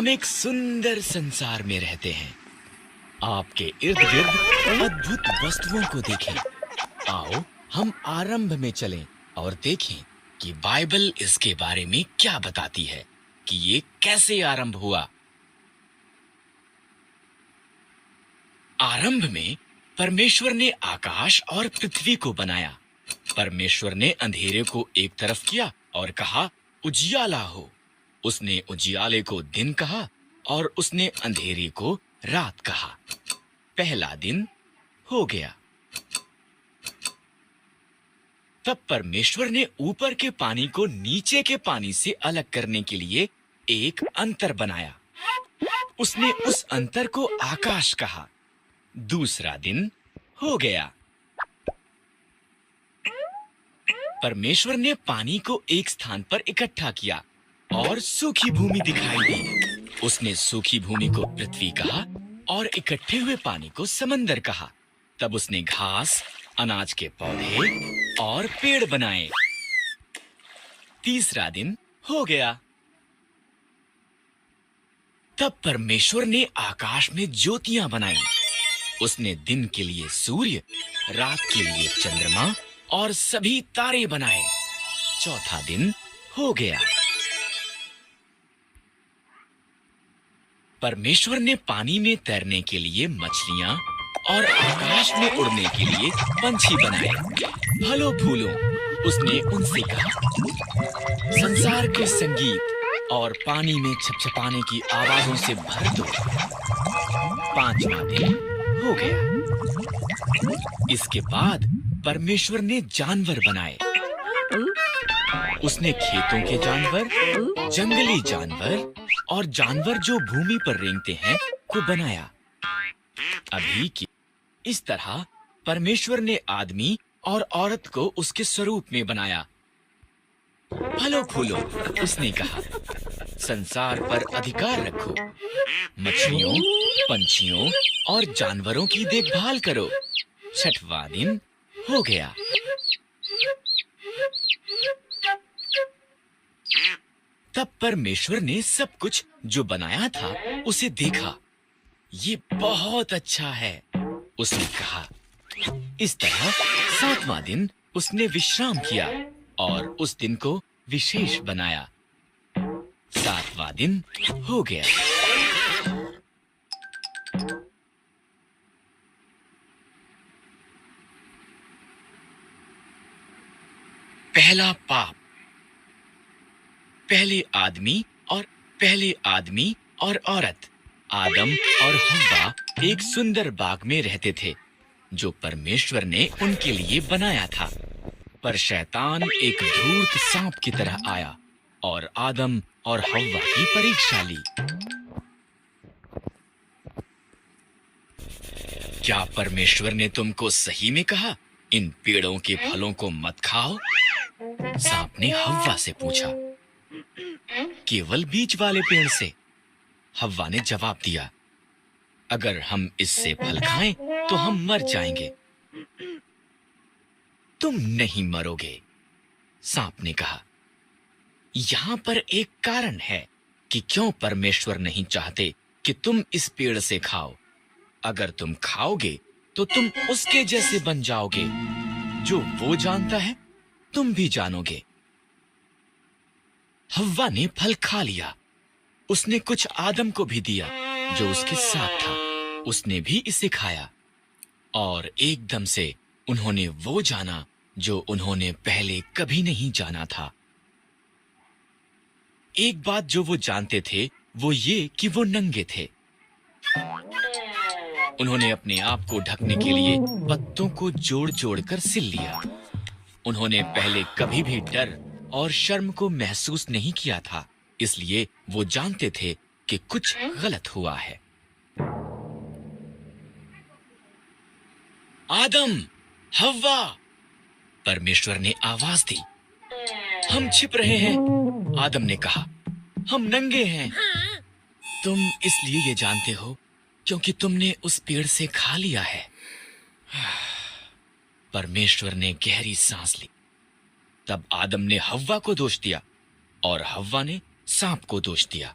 हम एक सुंदर संसार में रहते हैं। आपके इर्द गिर्द अद्भुत वस्तुओं को देखें। आओ हम आरंभ में चलें और देखें कि बाइबल इसके बारे में क्या बताती है कि ये कैसे आरंभ हुआ। आरंभ में परमेश्वर ने आकाश और पृथ्वी को बनाया। परमेश्वर ने अंधेरे को एक तरफ किया और कहा, उजियाला हो। उसने उजियाले को दिन कहा और उसने अंधेरे को रात कहा। पहला दिन हो गया। तब परमेश्वर ने ऊपर के पानी को नीचे के पानी से अलग करने के लिए एक अंतर बनाया। उसने उस अंतर को आकाश कहा। दूसरा दिन हो गया। परमेश्वर ने पानी को एक स्थान पर इकट्ठा किया और सूखी भूमि दिखाई दी। उसने सूखी भूमि को पृथ्वी कहा और इकट्ठे हुए पानी को समंदर कहा। तब उसने घास, अनाज के पौधे और पेड़ बनाए। तीसरा दिन हो गया। तब परमेश्वर ने आकाश में ज्योतियां बनाई। उसने दिन के लिए सूर्य, रात के लिए चंद्रमा और सभी तारे बनाए। चौथा दिन हो गया। परमेश्वर ने पानी में तैरने के लिए मछलियां और आकाश में उड़ने के लिए पंछी बनाए। फलों फूलों उसने उनसे कहा, संसार के संगीत और पानी में छपछपाने की आवाजों से भर दो। पांचवा दिन हो गया। इसके बाद परमेश्वर ने जानवर बनाए। उसने खेतों के जानवर, जंगली जानवर और जानवर जो भूमि पर रेंगते हैं को बनाया। अभी की इस तरह परमेश्वर ने आदमी और औरत को उसके स्वरूप में बनाया। फलों फूलों उसने कहा, संसार पर अधिकार रखो। मछलियों, पंछियों और जानवरों की देखभाल करो। छठवां दिन हो गया। तब परमेश्वर ने सब कुछ जो बनाया था उसे देखा। ये बहुत अच्छा है, उसने कहा। इस तरह सातवां दिन उसने विश्राम किया और उस दिन को विशेष बनाया। सातवां दिन हो गया। पहला पाप। पहले आदमी और औरत आदम और हव्वा एक सुंदर बाग में रहते थे जो परमेश्वर ने उनके लिए बनाया था। पर शैतान एक धूर्त सांप की तरह आया और आदम और हव्वा की परीक्षा ली। क्या परमेश्वर ने तुमको सही में कहा, इन पेड़ों के फलों को मत खाओ? सांप ने हव्वा से पूछा। केवल बीज वाले पेड़ से, हव्वा ने जवाब दिया। अगर हम इससे फल खाएं तो हम मर जाएंगे। तुम नहीं मरोगे, सांप ने कहा। यहां पर एक कारण है कि क्यों परमेश्वर नहीं चाहते कि तुम इस पेड़ से खाओ। अगर तुम खाओगे तो तुम उसके जैसे बन जाओगे। जो वो जानता है तुम भी जानोगे। हव्वा ने फल खा लिया। उसने कुछ आदम को भी दिया जो उसके साथ था। उसने भी इसे खाया और एकदम से उन्होंने वो जाना जो उन्होंने पहले कभी नहीं जाना था। एक बात जो वो जानते थे वो ये कि वो नंगे थे। उन्होंने अपने आप को ढकने के लिए पत्तों को जोड़ जोड़ कर सिल लिया। उन्होंने पहले कभी भी डर और शर्म को महसूस नहीं किया था, इसलिए वो जानते थे कि कुछ गलत हुआ है। आदम, हव्वा, परमेश्वर ने आवाज दी। हम छिप रहे हैं, आदम ने कहा। हम नंगे हैं। तुम इसलिए ये जानते हो क्योंकि तुमने उस पेड़ से खा लिया है। परमेश्वर ने गहरी सांस ली। तब आदम ने हव्वा को दोष दिया और हव्वा ने सांप को दोष दिया।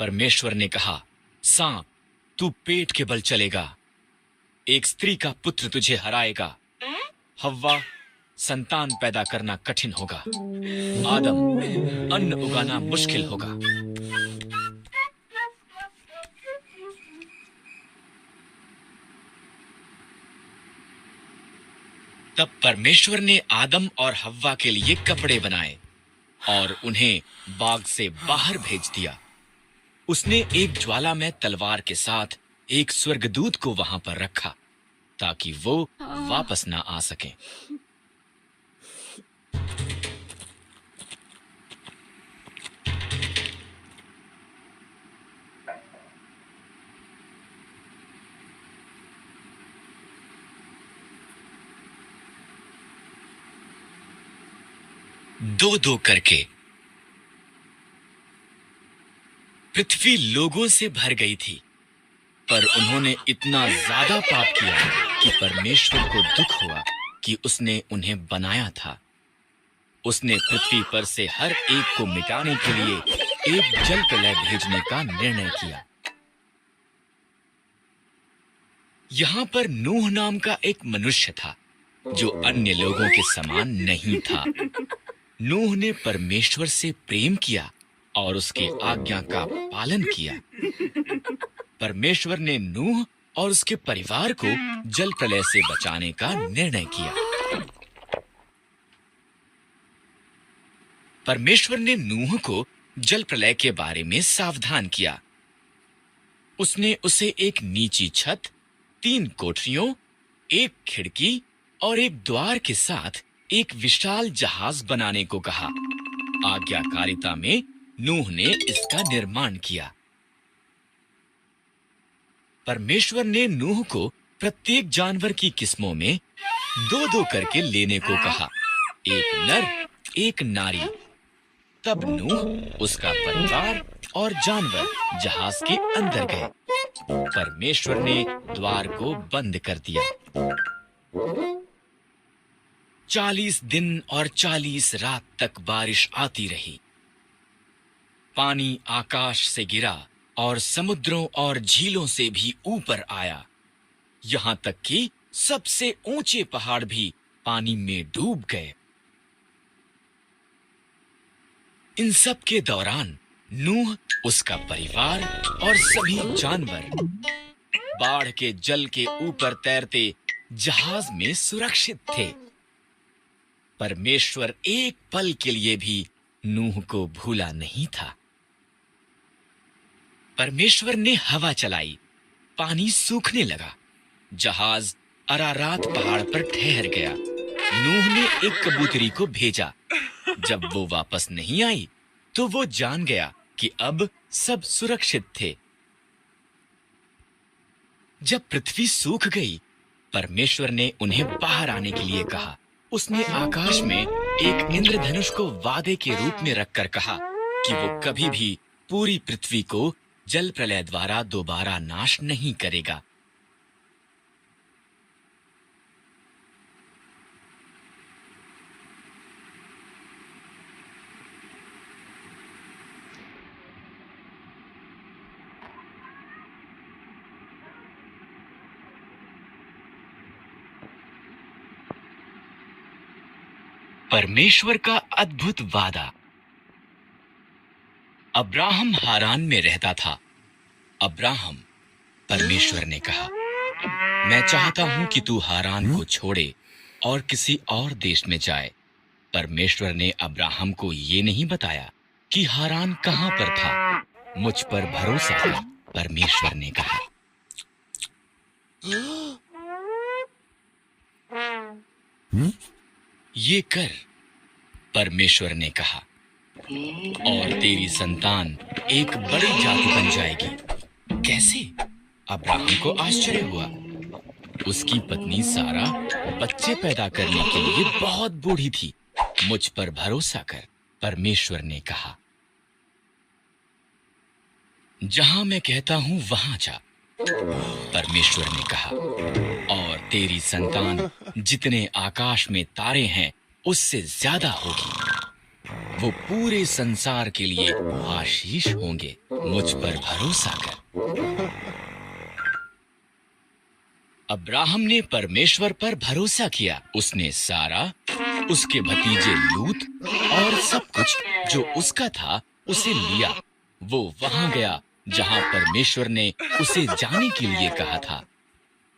परमेश्वर ने कहा, सांप, तू पेट के बल चलेगा, एक स्त्री का पुत्र तुझे हराएगा। हव्वा, संतान पैदा करना कठिन होगा। आदम, अन्न उगाना मुश्किल होगा। तब परमेश्वर ने आदम और हव्वा के लिए कपड़े बनाए और उन्हें बाग से बाहर भेज दिया। उसने एक ज्वालामय तलवार के साथ एक स्वर्गदूत को वहां पर रखा ताकि वो वापस ना आ सकें। दो दो करके पृथ्वी लोगों से भर गई थी, पर उन्होंने इतना ज्यादा पाप किया कि परमेश्वर को दुख हुआ कि उसने उन्हें बनाया था। उसने पृथ्वी पर से हर एक को मिटाने के लिए एक जल प्रलय भेजने का निर्णय किया। यहां पर नूह नाम का एक मनुष्य था जो अन्य लोगों के समान नहीं था। नूह ने परमेश्वर से प्रेम किया और उसके आज्ञा का पालन किया। परमेश्वर ने नूह और उसके परिवार को जल प्रलय से बचाने का निर्णय किया। परमेश्वर ने नूह को जल प्रलय के बारे में सावधान किया। उसने उसे एक नीची छत, 3 कोठरियों, एक खिड़की और एक द्वार के साथ एक विशाल जहाज बनाने को कहा। आज्ञाकारिता में नूह ने इसका निर्माण किया। परमेश्वर ने नूह को प्रत्येक जानवर की किस्मों में 2-2 करके लेने को कहा, एक नर, एक नारी। तब नूह, उसका परिवार और जानवर जहाज के अंदर गए। परमेश्वर ने द्वार को बंद कर दिया। 40 दिन और 40 रात तक बारिश आती रही। पानी आकाश से गिरा और समुद्रों और झीलों से भी ऊपर आया, यहां तक कि सबसे ऊंचे पहाड़ भी पानी में डूब गए। इन सब के दौरान नूह, उसका परिवार और सभी जानवर बाढ़ के जल के ऊपर तैरते जहाज में सुरक्षित थे। परमेश्वर एक पल के लिए भी नूह को भूला नहीं था। परमेश्वर ने हवा चलाई, पानी सूखने लगा, जहाज अरारात पहाड़ पर ठहर गया। नूह ने एक कबूतरी को भेजा। जब वो वापस नहीं आई तो वो जान गया कि अब सब सुरक्षित थे। जब पृथ्वी सूख गई, परमेश्वर ने उन्हें बाहर आने के लिए कहा। उसने आकाश में एक इंद्रधनुष को वादे के रूप में रखकर कहा कि वो कभी भी पूरी पृथ्वी को जल प्रलय द्वारा दोबारा नाश नहीं करेगा। परमेश्वर का अद्भुत वादा। अब्राहम हारान में रहता था। अब्राहम, परमेश्वर ने कहा, मैं चाहता हूं कि तू हारान को छोड़े और किसी और देश में जाए। परमेश्वर ने अब्राहम को ये नहीं बताया कि हारान कहां पर था। मुझ पर भरोसा कर, परमेश्वर ने कहा। ये कर, परमेश्वर ने कहा, और तेरी संतान एक बड़ी जाति बन जाएगी। कैसे? अब्राहम को आश्चर्य हुआ। उसकी पत्नी सारा बच्चे पैदा करने के लिए बहुत बूढ़ी थी। मुझ पर भरोसा कर, परमेश्वर ने कहा। जहां मैं कहता हूं वहां जा, परमेश्वर ने कहा, और तेरी संतान जितने आकाश में तारे हैं उससे ज्यादा होगी। वो पूरे संसार के लिए आशीष होंगे। मुझ पर भरोसा कर। अब्राहम ने परमेश्वर पर भरोसा किया। उसने सारा, उसके भतीजे लूत और सब कुछ जो उसका था उसे लिया। वो वहां गया जहां परमेश्वर ने उसे जाने के लिए कहा था।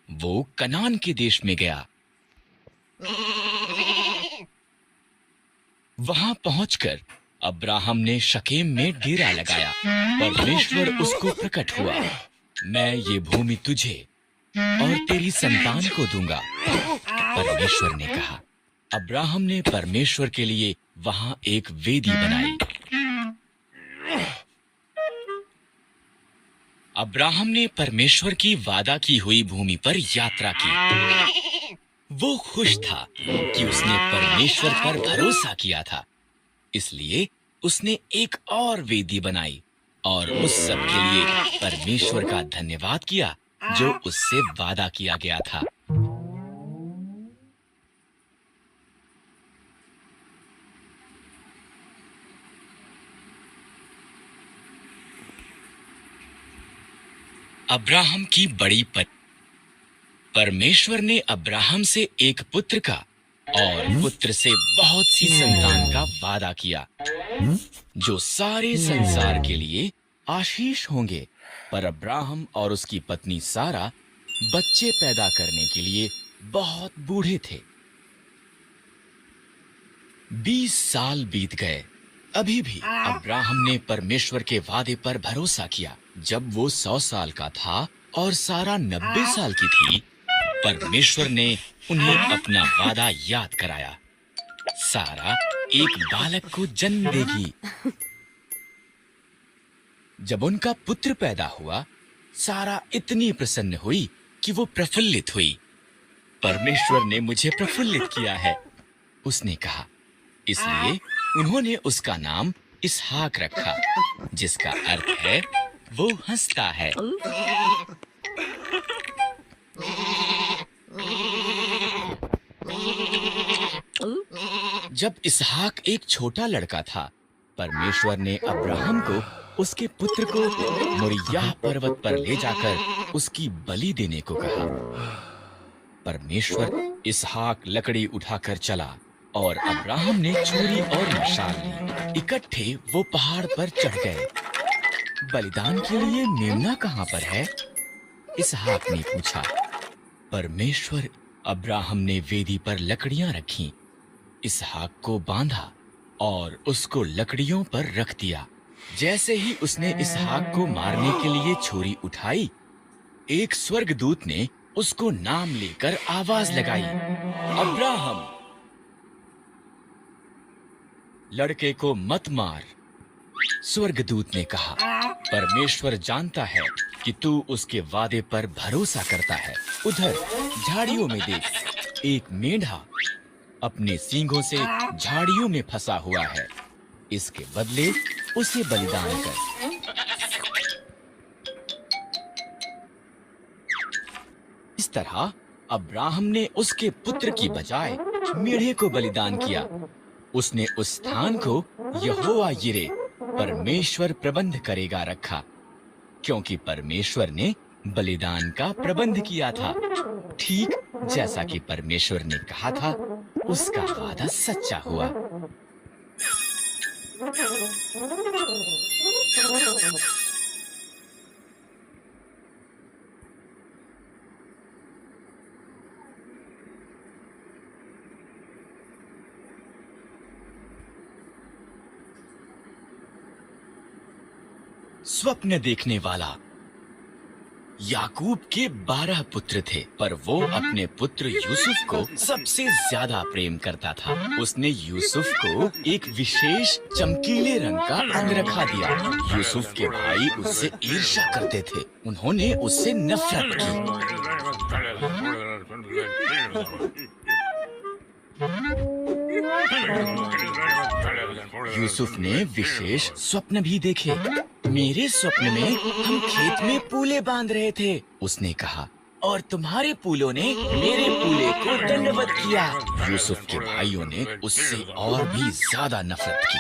वो कनान के देश में गया। वहां पहुंचकर अब्राहम ने शकेम में डेरा लगाया। परमेश्वर उसको प्रकट हुआ। मैं ये भूमि तुझे और तेरी संतान को दूंगा, परमेश्वर ने कहा। अब्राहम ने परमेश्वर के लिए वहां एक वेदी बनाई। अब्राहम ने परमेश्वर की वादा की हुई भूमि पर यात्रा की। वो खुश था कि उसने परमेश्वर पर भरोसा किया था, इसलिए उसने एक और वेदी बनाई और उस सब के लिए परमेश्वर का धन्यवाद किया जो उससे वादा किया गया था। अब्राहम की बड़ी पत्नी। परमेश्वर ने अब्राहम से एक पुत्र का और पुत्र से बहुत सी संतान का वादा किया जो सारे संसार के लिए आशीष होंगे। पर अब्राहम और उसकी पत्नी सारा बच्चे पैदा करने के लिए बहुत बूढ़े थे। 20 साल बीत गए। अभी भी अब्राहम ने परमेश्वर के वादे पर भरोसा किया। जब वो 100 साल का था और सारा 90 साल की थी, परमेश्वर ने उन्हें अपना वादा याद कराया। सारा एक बालक को जन्म देगी। जब उनका पुत्र पैदा हुआ, सारा इतनी प्रसन्न हुई कि वो प्रफुल्लित हुई। परमेश्वर ने मुझे प्रफुल्लित किया है, उसने कहा। इसलिए उन्होंने उसका नाम इसहाक रखा, जिसका अर्थ है वो हंसता है। जब इसहाक एक छोटा लड़का था, परमेश्वर ने अब्राहम को उसके पुत्र को मोरिय्याह पर्वत पर ले जाकर उसकी बलि देने को कहा। परमेश्वर इसहाक लकड़ी उठाकर चला और अब्राहम ने छुरी और मशाल ली। इकट्ठे वो पहाड़ पर चढ़ गए। बलिदान के लिए मेमना कहाँ पर है? इसहाक ने पूछा। परमेश्वर अब्राहम ने वेदी पर लकड़ियां रखीं, इसहाक को बांधा और उसको लकड़ियों पर रख दिया। जैसे ही उसने इसहाक को मारने के लिए छुरी उठाई, एक स्वर्गदूत ने उसको नाम लेकर आवाज लगाई, अब्राहम। लड़के को मत मार, स्वर्गदूत ने कहा। परमेश्वर जानता है कि तू उसके वादे पर भरोसा करता है। उधर झाड़ियों में देख, एक मेंढा अपने सींगों से झाड़ियों में फंसा हुआ है। इसके बदले उसे बलिदान कर। इस तरह अब्राहम ने उसके पुत्र की बजाय मेढ़े को बलिदान किया। उसने उस स्थान को यहोवा यिरे, परमेश्वर प्रबंध करेगा, रखा, क्योंकि परमेश्वर ने बलिदान का प्रबंध किया था। ठीक जैसा कि परमेश्वर ने कहा था, उसका वादा सच्चा हुआ। स्वप्न देखने वाला। याकूब के 12 पुत्र थे, पर वो अपने पुत्र यूसुफ को सबसे ज्यादा प्रेम करता था। उसने यूसुफ को एक विशेष चमकीले रंग का अंगरखा दिया। यूसुफ के भाई उससे ईर्ष्या करते थे। उन्होंने उससे नफरत की। यूसुफ ने विशेष स्वप्न भी देखे। मेरे स्वप्न में हम खेत में पूले बांध रहे थे, उसने कहा, और तुम्हारे पूलों ने मेरे पूले को दंडवत किया। यूसुफ के भाइयों ने उससे और भी ज्यादा नफरत की।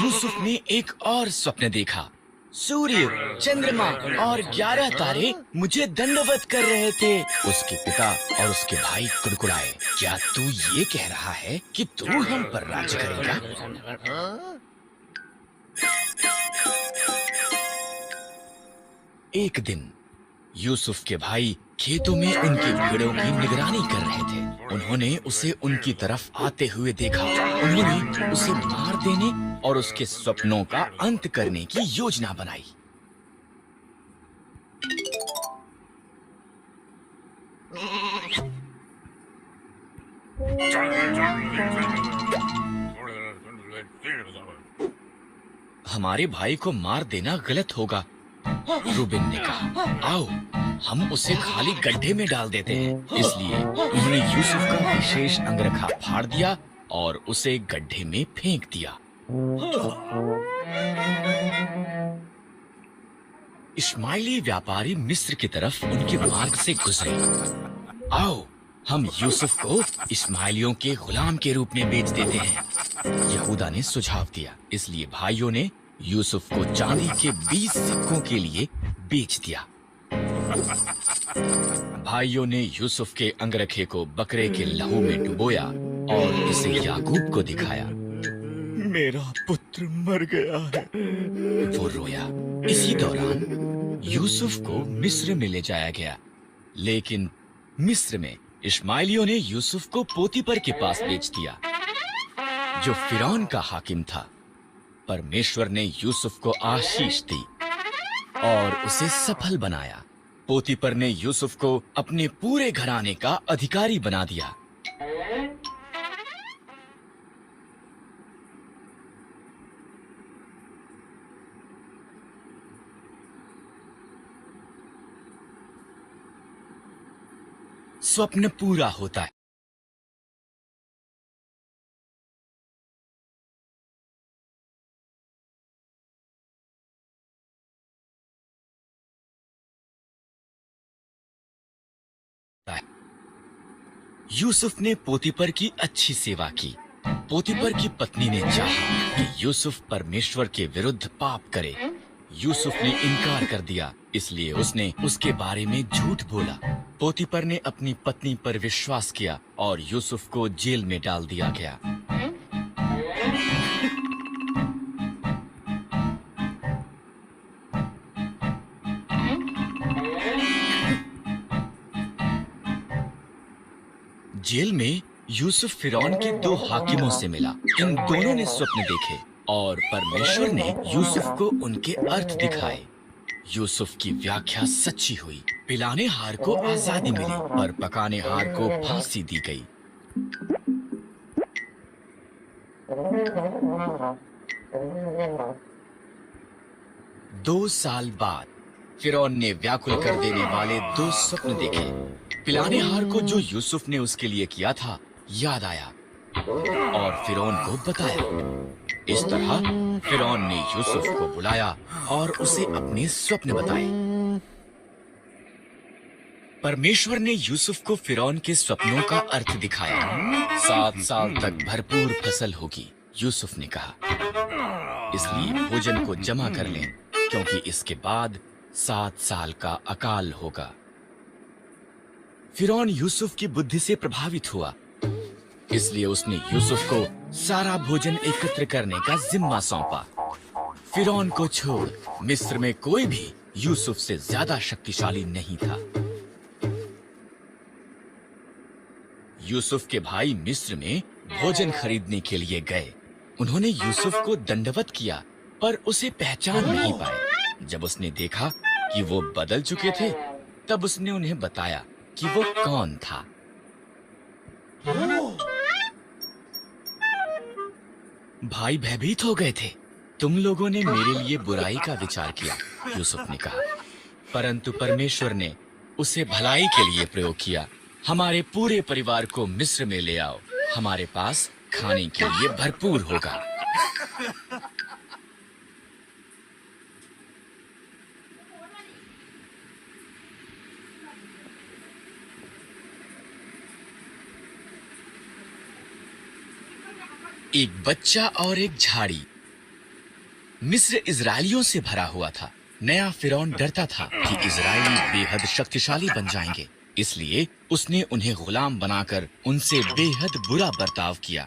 यूसुफ ने एक और स्वप्न देखा। सूर्य, चंद्रमा और 11 तारे मुझे दंडवत कर रहे थे। उसके पिता और उसके भाई कुड़कुड़ाए। क्या तू ये कह रहा है कि तू हम पर राज्य करेगा? एक दिन यूसुफ के भाई खेतों में उनकी भेड़ों की निगरानी कर रहे थे। उन्होंने उसे उनकी तरफ आते हुए देखा। उन्होंने उसे मार देने और उसके स्वप्नों का अंत करने की योजना बनाई। हमारे भाई को मार देना गलत होगा, रूबेन ने कहा। आओ हम उसे खाली गड्ढे में डाल देते हैं। इसलिए उन्होंने यूसुफ का विशेष अंगरखा फाड़ दिया और उसे गड्ढे में फेंक दिया। इश्माइली व्यापारी मिस्र की तरफ उनके मार्ग से गुजरे। आओ हम यूसुफ को इश्माइलियों के गुलाम के रूप में बेच देते हैं, यहूदा ने सुझाव दिया। इसलिए भाइयों ने यूसुफ को चांदी के 20 सिक्कों के लिए बेच दिया। भाइयों ने यूसुफ के अंगरखे को बकरे के लहू में डुबोया और इसे याकूब को दिखाया। मेरा पुत्र मर गया है, वो रोया। इसी दौरान यूसुफ को मिस्र में ले जाया गया, लेकिन मिस्र में इश्माइलियों ने यूसुफ को पोतीपर के पास बेच दिया, जो फिरौन का हाकिम था। परमेश्वर ने यूसुफ को आशीष दी और उसे सफल बनाया। पोतीपर ने यूसुफ को अपने पूरे घराने का अधिकारी बना दिया। स्वप्न पूरा होता है। यूसुफ ने पोतीपर की अच्छी सेवा की। पोतीपर की पत्नी ने चाहा कि यूसुफ परमेश्वर के विरुद्ध पाप करे। यूसुफ ने इनकार कर दिया, इसलिए उसने उसके बारे में झूठ बोला। पोतीपर ने अपनी पत्नी पर विश्वास किया और यूसुफ को जेल में डाल दिया गया। जेल में यूसुफ फिरौन के 2 हाकिमों से मिला। इन दोनों ने स्वप्न देखे और परमेश्वर ने यूसुफ को उनके अर्थ दिखाए। यूसुफ की व्याख्या सच्ची हुई। पिलाने हार को आजादी मिली, पर पकाने हार को फांसी दी गई। दो साल बाद फिरौन ने व्याकुल कर देने वाले 2 स्वप्न देखे। पिलाने हार को जो यूसुफ ने उसके लिए किया था याद आया और फिरौन को बताया। इस तरह फिरौन ने यूसुफ को बुलाया और उसे अपने स्वप्न बताए। परमेश्वर ने यूसुफ को फिरौन के स्वप्नों का अर्थ दिखाया। 7 साल तक भरपूर फसल होगी, यूसुफ ने कहा। इसलिए भोजन को जमा कर लें, क्योंकि इसके बाद 7 साल का अकाल होगा। फिरौन यूसुफ की बुद्धि से प्रभावित हुआ, इसलिए उसने यूसुफ को सारा भोजन एकत्र करने का जिम्मा सौंपा। फिरौन को छोड़ मिस्र में कोई भी यूसुफ से ज्यादा शक्तिशाली नहीं था। यूसुफ के भाई मिस्र में भोजन खरीदने के लिए गए। उन्होंने यूसुफ को दंडवत किया, पर उसे पहचान नहीं पाए। जब उसने देखा कि वो बदल चुके थे, तब उसने उन्हें बताया कि वो कौन था। भाई भयभीत हो गए थे। तुम लोगों ने मेरे लिए बुराई का विचार किया, यूसुफ ने कहा, परंतु परमेश्वर ने उसे भलाई के लिए प्रयोग किया। हमारे पूरे परिवार को मिस्र में ले आओ, हमारे पास खाने के लिए भरपूर होगा। एक बच्चा और एक झाड़ी। मिस्र इजरायलियों से भरा हुआ था। नया फिरौन डरता था कि इजरायली बेहद शक्तिशाली बन जाएंगे, इसलिए उसने उन्हें गुलाम बनाकर उनसे बेहद बुरा बर्ताव किया।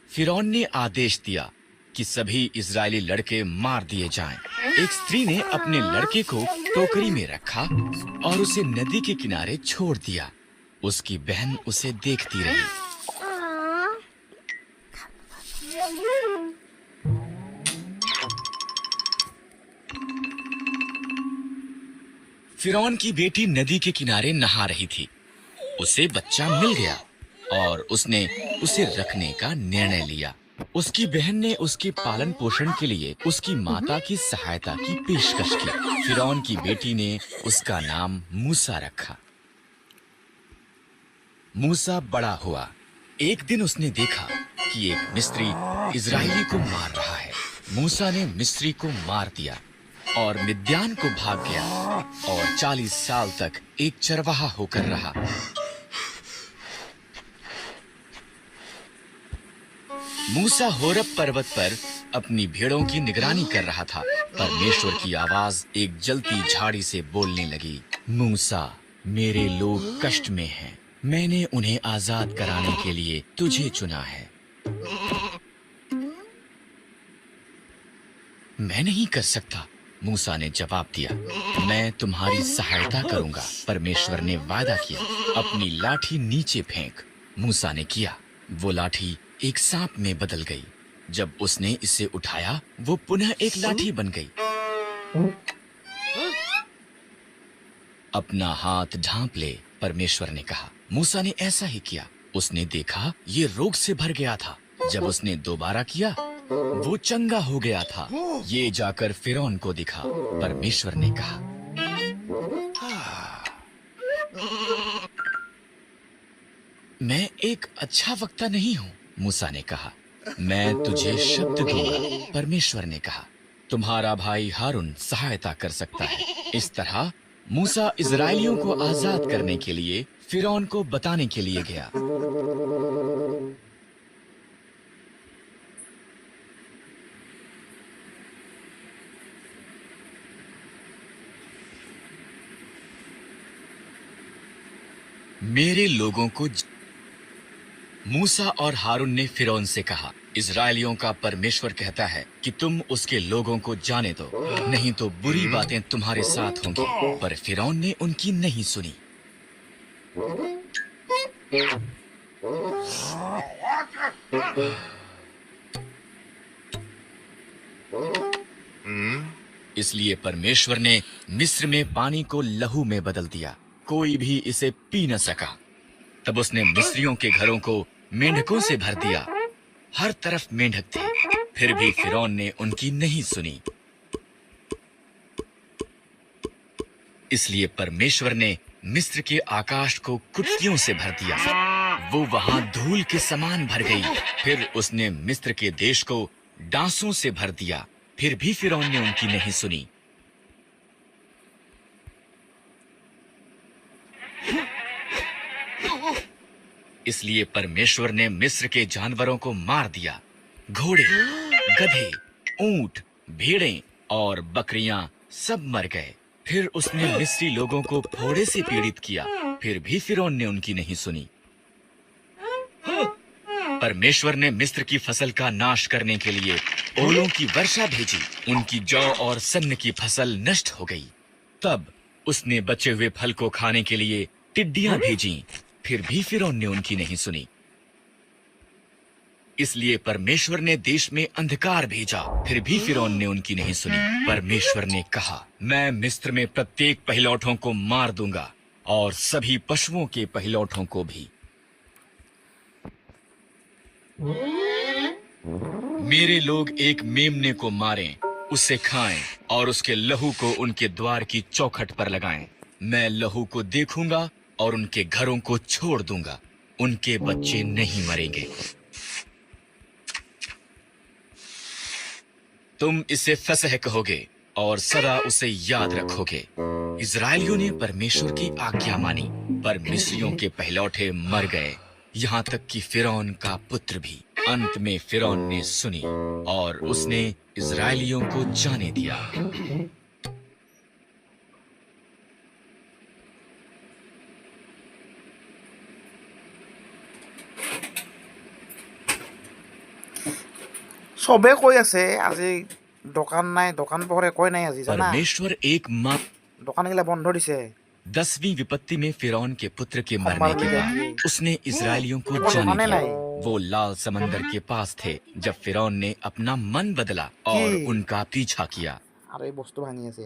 फिरौन ने आदेश दिया कि सभी इजरायली लड़के मार दिए जाएं। एक स्त्री ने अपने लड़के को टोकरी में रखा और उसे नदी के किनारे छोड़ दिया। उसकी बहन उसे देखती रही। फिरौन की बेटी नदी के किनारे नहा रही थी। उसे बच्चा मिल गया और उसने उसे रखने का निर्णय लिया। उसकी बहन ने उसके पालन पोषण के लिए उसकी माता की सहायता की पेशकश की। फिरौन की बेटी ने उसका नाम मूसा रखा। मूसा बड़ा हुआ। एक दिन उसने देखा कि एक मिस्री इजरायली को मार रहा है। मूसा ने मिस्री को मार दिया और मिद्यान को भाग गया और 40 साल तक एक चरवाहा होकर रहा। मूसा होरब पर्वत पर अपनी भेड़ों की निगरानी कर रहा था। परमेश्वर की आवाज एक जलती झाड़ी से बोलने लगी, मूसा, मेरे लोग कष्ट में हैं। मैंने उन्हें आजाद कराने के लिए तुझे चुना है। मैं नहीं कर सकता, मूसा ने जवाब दिया। मैं तुम्हारी सहायता करूंगा, परमेश्वर ने वादा किया। अपनी लाठी नीचे फेंक। मूसा ने किया। वो लाठी एक सांप में बदल गई। जब उसने इसे उठाया, वो पुनः एक लाठी बन गई। अपना हाथ ढांप ले, परमेश्वर ने कहा। मूसा ने ऐसा ही किया। उसने देखा ये रोग से भर गया था। जब उसने दोबारा किया, वो चंगा हो गया था। ये जाकर फिरौन को दिखा। परमेश्वर ने कहा, मैं एक अच्छा वक्ता नहीं हूँ। मूसा ने कहा, मैं तुझे शब्द दूंगा। परमेश्वर ने कहा, तुम्हारा भाई हारून सहायता कर सकता है। इस तरह मूसा इजरायलियों को आजाद करने के लिए फिरौन को बताने के लिए गया। मेरे लोगों को मूसा और हारून ने फिरौन से कहा, इजरायलियों का परमेश्वर कहता है कि तुम उसके लोगों को जाने दो, नहीं तो बुरी बातें तुम्हारे साथ होंगी। पर फिरौन ने उनकी नहीं सुनी। इसलिए परमेश्वर ने मिस्र में पानी को लहू में बदल दिया। कोई भी इसे पी न सका। तब उसने मिस्रियों के घरों को मेंढकों से भर दिया। हर तरफ मेंढक थे, फिर भी फिरौन ने उनकी नहीं सुनी। इसलिए परमेश्वर ने मिस्र के आकाश को कुत्तियों से भर दिया। वो वहां धूल के समान भर गई। फिर उसने मिस्र के देश को डांसों से भर दिया। फिर भी फिरौन ने उनकी नहीं सुनी। इसलिए परमेश्वर ने मिस्र के जानवरों को मार दिया। घोड़े, गधे, ऊंट, भेड़ें और बकरियां सब मर गए। फिर उसने मिस्री लोगों को फोड़े से पीड़ित किया। फिर भी फिरौन ने उनकी नहीं सुनी। परमेश्वर ने मिस्र की फसल का नाश करने के लिए ओलों की वर्षा भेजी। उनकी जौ और सन्न की फसल नष्ट हो गई। तब उसने बचे हुए फल को खाने के लिए टिड्डियां भेजी। फिर भी फिरौन ने उनकी नहीं सुनी। इसलिए परमेश्वर ने देश में अंधकार भेजा। फिर भी फिरौन ने उनकी नहीं सुनी। परमेश्वर ने कहा, मैं मिस्र में प्रत्येक पहिलौठों को मार दूंगा और सभी पशुओं के पहिलौठों को भी। मेरे लोग एक मेमने को मारें, उसे खाएं और उसके लहू को उनके द्वार की चौखट पर लगाएं। मैं लहू को देखूंगा और उनके घरों को छोड़ दूंगा। उनके बच्चे नहीं मरेंगे। तुम इसे फसह कहोगे और सदा उसे याद रखोगे। इजरायलियों ने परमेश्वर की आज्ञा मानी। पर मिस्रियों के पहलौठे मर गए, यहाँ तक कि फिरौन का पुत्र भी। अंत में फिरौन ने सुनी और उसने इजरायलियों को जाने दिया। চবে কৈ আছে আজি দোকান নাই, দোকান পোহৰে কৈ নাই আজি জানা, परमेश्वर एक माँ দোকানগিলা বন্ধ দিছে। 10वीं विपत्ति में फिरौन के पुत्र के मरने हमारे के लिए बाद भी। उसने इजरायलियों को वो जाने माने दिया। नहीं। वो लाल समंदर के पास थे जब फिरौन ने अपना मन बदला और कि? उनका पीछा किया। আৰু এই বস্তু ভাঙি আছে,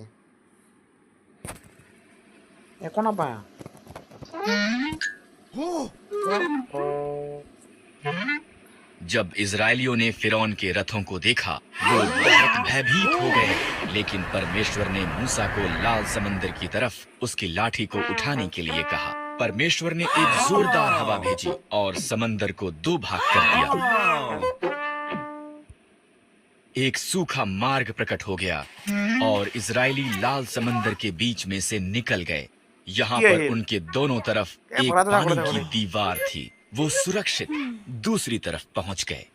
একো নাপায়। जब इजरायलियों ने फिरौन के रथों को देखा, वो बहुत भयभीत हो गए। लेकिन परमेश्वर ने मूसा को लाल समंदर की तरफ उसकी लाठी को उठाने के लिए कहा। परमेश्वर ने एक जोरदार हवा भेजी और समंदर को दो भाग कर दिया। एक सूखा मार्ग प्रकट हो गया और इजरायली लाल समंदर के बीच में से निकल गए। यहाँ पर उनके दोनों तरफ एक पानी की दीवार थी। वो सुरक्षित दूसरी तरफ पहुंच गए।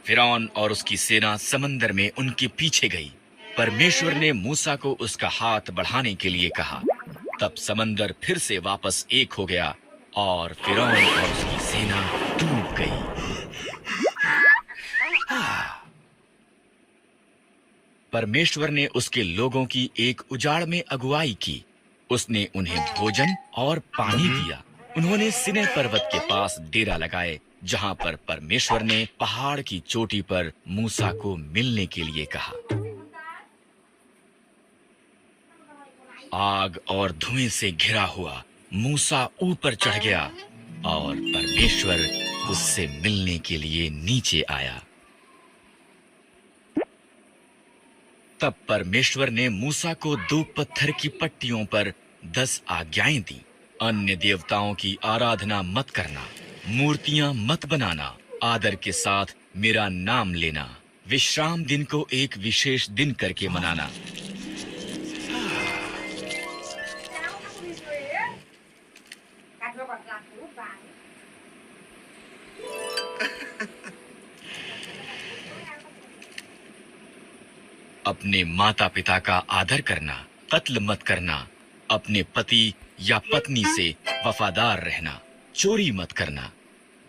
फिरौन और उसकी सेना समंदर में उनके पीछे गई। परमेश्वर ने मूसा को उसका हाथ बढ़ाने के लिए कहा। तब समंदर फिर से वापस एक हो गया और फिरौन और उसकी सेना डूब गई। परमेश्वर ने उसके लोगों की एक उजाड़ में अगुवाई की। उसने उन्हें भोजन और पानी दिया। उन्होंने सिनै पर्वत के पास डेरा लगाए, जहां पर परमेश्वर ने पहाड़ की चोटी पर मूसा को मिलने के लिए कहा। आग और धुएं से घिरा हुआ मूसा ऊपर चढ़ गया और परमेश्वर उससे मिलने के लिए नीचे आया। तब परमेश्वर ने मूसा को 2 पत्थर की पट्टियों पर 10 आज्ञाएं दी। अन्य देवताओं की आराधना मत करना, मूर्तियां मत बनाना, आदर के साथ मेरा नाम लेना, विश्राम दिन को एक विशेष दिन करके मनाना। अपने माता पिता का आदर करना, कत्ल मत करना, अपने पति या पत्नी से वफादार रहना, चोरी मत करना,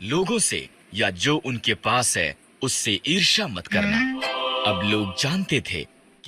लोगों से या जो उनके पास है उससे ईर्ष्या मत करना। अब लोग जानते थे